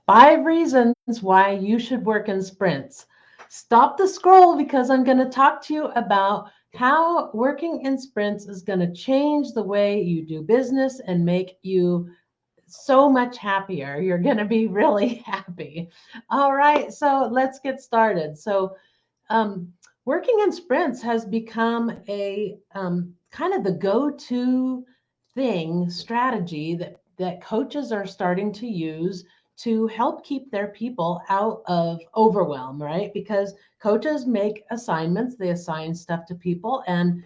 5 reasons why you should work in sprints. Stop the scroll because I'm going to talk to you about how working in sprints is going to change the way you do business and make you so much happier. You're going to be really happy. All right, so let's get started. Um, Working in sprints has become a kind of the go-to thing strategy that coaches are starting to use to help keep their people out of overwhelm, right? Because coaches make assignments, they assign stuff to people, and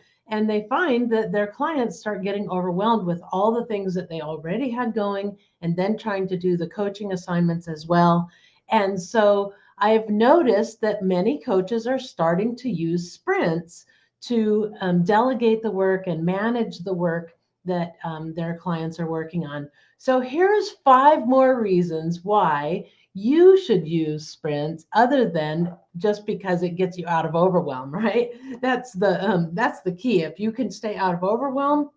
they find that their clients start getting overwhelmed with all the things that they already had going and then trying to do the coaching assignments as well. And so I've noticed that many coaches are starting to use sprints to delegate the work and manage the work that their clients are working on. So here's 5 more reasons why you should use sprints other than just because it gets you out of overwhelm, right? That's the key. If you can stay out of overwhelm,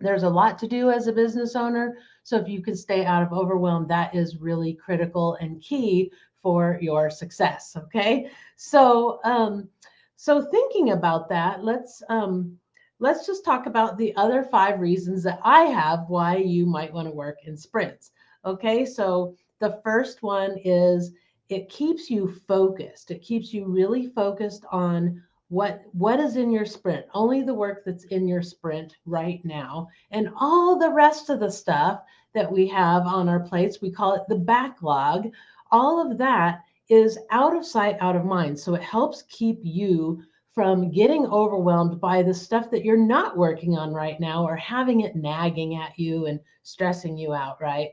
there's a lot to do as a business owner. So if you can stay out of overwhelm, that is really critical and key for your success. Okay. So thinking about that, let's just talk about the other 5 reasons that I have why you might want to work in sprints. Okay. So the first one is it keeps you focused. It keeps you really focused on what is in your sprint, only the work that's in your sprint right now, and all the rest of the stuff that we have on our plates, we call it the backlog. All of that is out of sight, out of mind. So it helps keep you from getting overwhelmed by the stuff that you're not working on right now or having it nagging at you and stressing you out, right?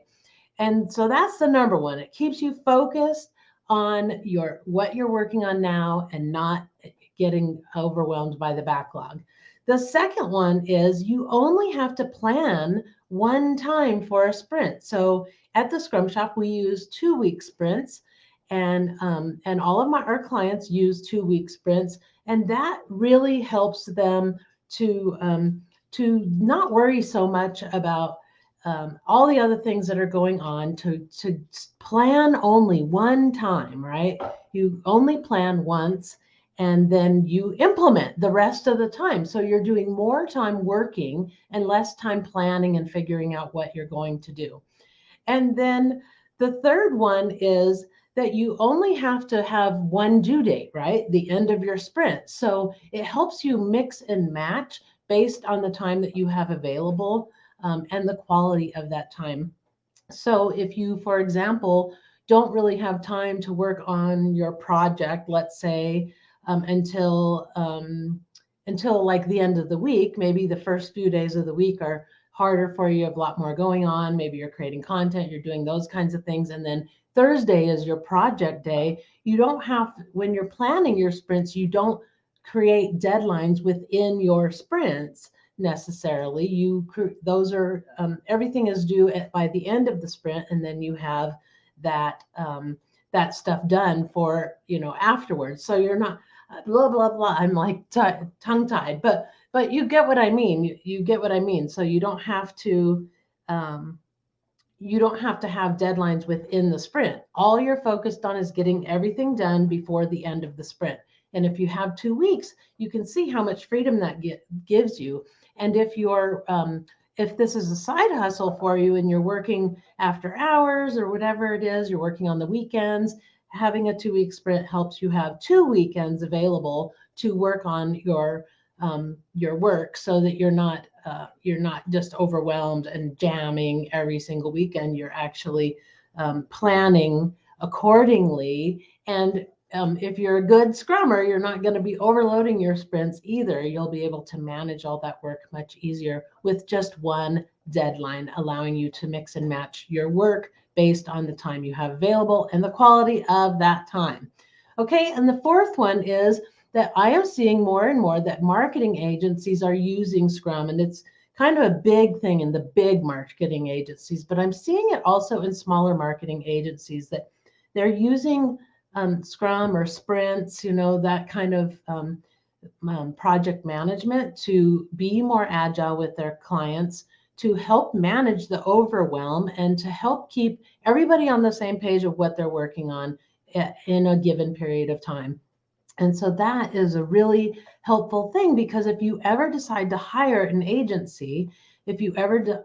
And so that's the number one. It keeps you focused on your what you're working on now and not getting overwhelmed by the backlog. The second one is you only have to plan one time for a sprint. So at the Scrum Shop, we use 2-week sprints, and all of our clients use 2-week sprints, and that really helps them to not worry so much about all the other things that are going on, to plan only one time, right? You only plan once and then you implement the rest of the time. So you're doing more time working and less time planning and figuring out what you're going to do. And then the third one is that you only have to have one due date, right? The end of your sprint. So it helps you mix and match based on the time that you have available, and the quality of that time. So if you, for example, don't really have time to work on your project, let's say, until like the end of the week, maybe the first few days of the week are harder for you, you have a lot more going on. Maybe you're creating content, you're doing those kinds of things. And then Thursday is your project day. You don't have, when you're planning your sprints, you don't create deadlines within your sprints necessarily. Those are everything is due by the end of the sprint, and then you have that stuff done for afterwards. So you're not blah blah blah. I'm like tongue tied, but you get what I mean. You get what I mean. So um, you don't have to have deadlines within the sprint. All you're focused on is getting everything done before the end of the sprint. And if you have 2 weeks, you can see how much freedom that gives you. And if this is a side hustle for you and you're working after hours or whatever it is, you're working on the weekends, having a 2-week sprint helps you have 2 weekends available to work on your work, so that you're not just overwhelmed and jamming every single weekend. You're actually planning accordingly. And if you're a good scrummer, you're not going to be overloading your sprints either. You'll be able to manage all that work much easier with just one deadline, allowing you to mix and match your work based on the time you have available and the quality of that time. Okay, and the fourth one is that I am seeing more and more that marketing agencies are using Scrum, and it's kind of a big thing in the big marketing agencies, but I'm seeing it also in smaller marketing agencies that they're using Scrum or sprints, that kind of project management to be more agile with their clients, to help manage the overwhelm and to help keep everybody on the same page of what they're working on in a given period of time. And so that is a really helpful thing, because if you ever decide to hire an agency, if you ever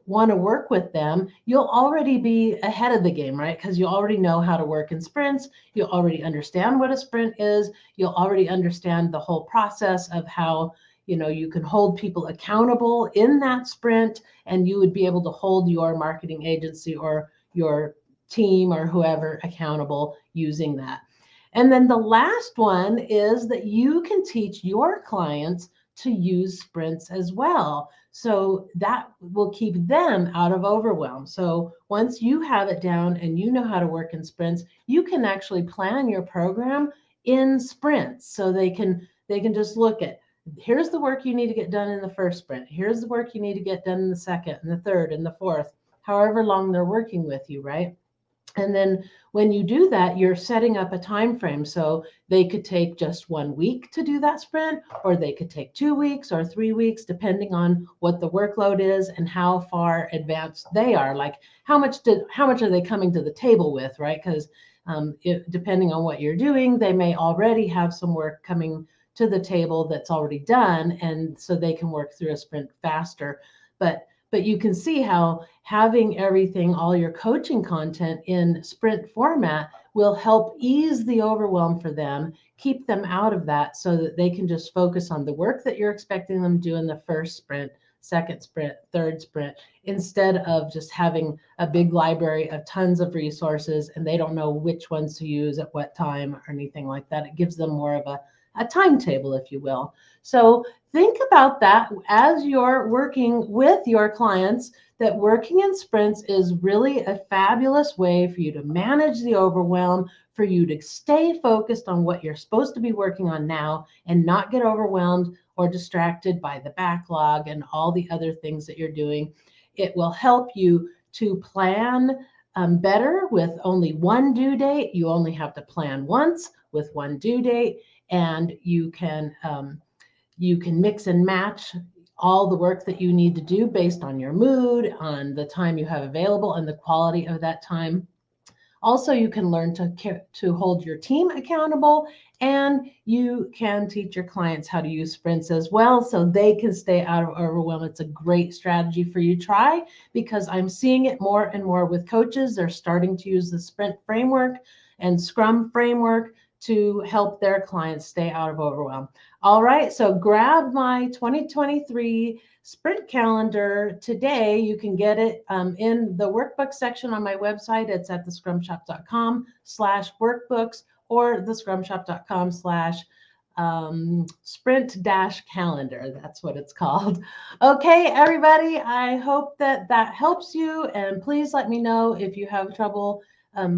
want to work with them, you'll already be ahead of the game, right? Because you already know how to work in sprints. You already understand what a sprint is. You'll already understand the whole process of how, you can hold people accountable in that sprint, and you would be able to hold your marketing agency or your team or whoever accountable using that. And then the last one is that you can teach your clients to use sprints as well. So that will keep them out of overwhelm. So once you have it down and you know how to work in sprints, you can actually plan your program in sprints. So they can just look at, here's the work you need to get done in the first sprint. Here's the work you need to get done in the second and the third and the fourth, however long they're working with you, right? And then when you do that, you're setting up a time frame. So they could take just 1 week to do that sprint, or they could take 2 weeks or 3 weeks, depending on what the workload is and how far advanced they are. Like how much are they coming to the table with, right? Because depending on what you're doing, they may already have some work coming to the table that's already done, and so they can work through a sprint faster. But you can see how having everything, all your coaching content in sprint format will help ease the overwhelm for them, keep them out of that so that they can just focus on the work that you're expecting them to do in the first sprint, second sprint, third sprint, instead of just having a big library of tons of resources and they don't know which ones to use at what time or anything like that. It gives them more of a timetable, if you will. So think about that as you're working with your clients, that working in sprints is really a fabulous way for you to manage the overwhelm, for you to stay focused on what you're supposed to be working on now and not get overwhelmed or distracted by the backlog and all the other things that you're doing. It will help you to plan better with only one due date. You only have to plan once with one due date, and you can mix and match all the work that you need to do based on your mood, on the time you have available, and the quality of that time. Also, you can learn to hold your team accountable, and you can teach your clients how to use sprints as well so they can stay out of overwhelm. It's a great strategy for you to try, because I'm seeing it more and more with coaches. They're starting to use the sprint framework and Scrum framework to help their clients stay out of overwhelm. All right, so grab my 2023 sprint calendar today. You can get it in the workbook section on my website. It's at thescrumshop.com/workbooks or thescrumshop.com/sprint-calendar. That's what it's called. Okay, everybody, I hope that helps you. And please let me know if you have trouble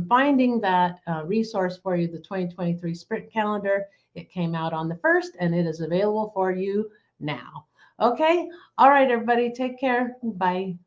finding that resource for you, the 2023 sprint calendar. It came out on the 1st and it is available for you now. Okay. All right, everybody, take care. Bye.